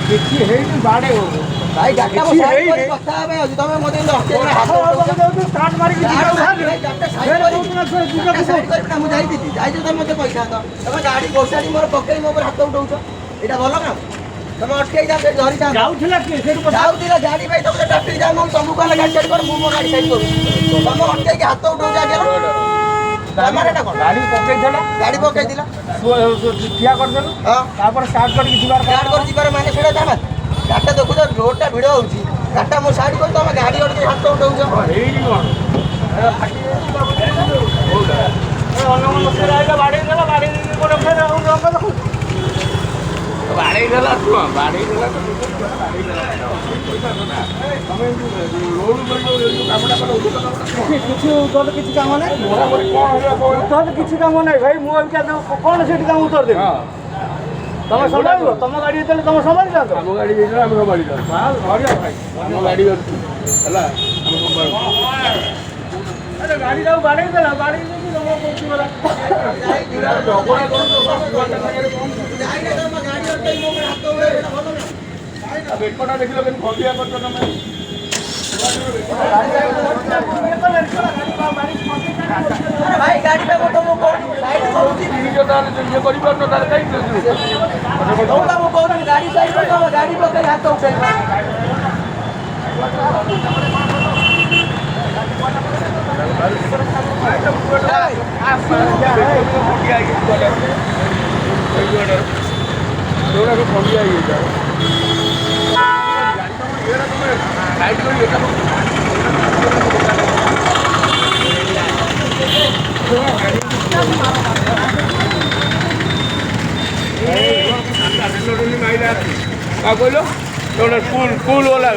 देखिए है बाड़े हो भाई गाटा को साइड कर पत्ता है अजी तमे मोदे हटे हाथ स्टार्ट मारी की गाटा साइड कर ना मु जाई दीदी जाई तमे मते पैसा तो तमे गाड़ी गोसाडी मोर पकई मो पर हाथ उठौछ एटा भलो ना तमे अटके जा धरी जा जाउथिला के सेठ जाउथिला गाड़ी भाई तमे ट्रैफिक जाम हम तुमको कहला गाड़ी साइड कर मु मो गाड़ी साइड करू तमे अटके के हाथ उठौ जा गेलो हमारे ना कोन गाड़ी पकई दिला ठिया कर देलु हां तापर स्टार्ट कर जीवार माने सेडा जामा गाटा देखु तो रोड टा भिड़ होउची गाटा मो साइड कर तमे गाड़ी अटके हाथ उठौछ हेई कोन फाटी अनमन से आइला बाड़ी देला बाड़ी कोन फेर रंग देखु बाड़ी देला तू बाड़ी देला तमे रोड पर कामटा कर किछु उतर किछु काम नै मोरा पर कोन उतर किछु काम नै भाई मो अब क्या कोन सेठी काम उतर दे तमे संभाळो तम गाड़ी देले तम संभाळ जा हम गाड़ी देला हम संभाळी जा माल भरिया भाई हम गाड़ी हला हम संभाळ अरे गाड़ी जाऊ बाड़ी देला बाड़ी दे हम कोची वाला जाई जुड़ा डोगरा कोन तो जाई ना तम गाड़ी अटई मो में हाथ होवे भलो ना बेटकोटा देखिलो केन खबिया करतो तमे भाई गाड़ी पे तो मो साइड करूची वीडियो ताले ये करि परनो ताले काई होगा मो कोन गाड़ी साइड कर तो गाड़ी पे हाथ उठे क्या बोलो फुल वाला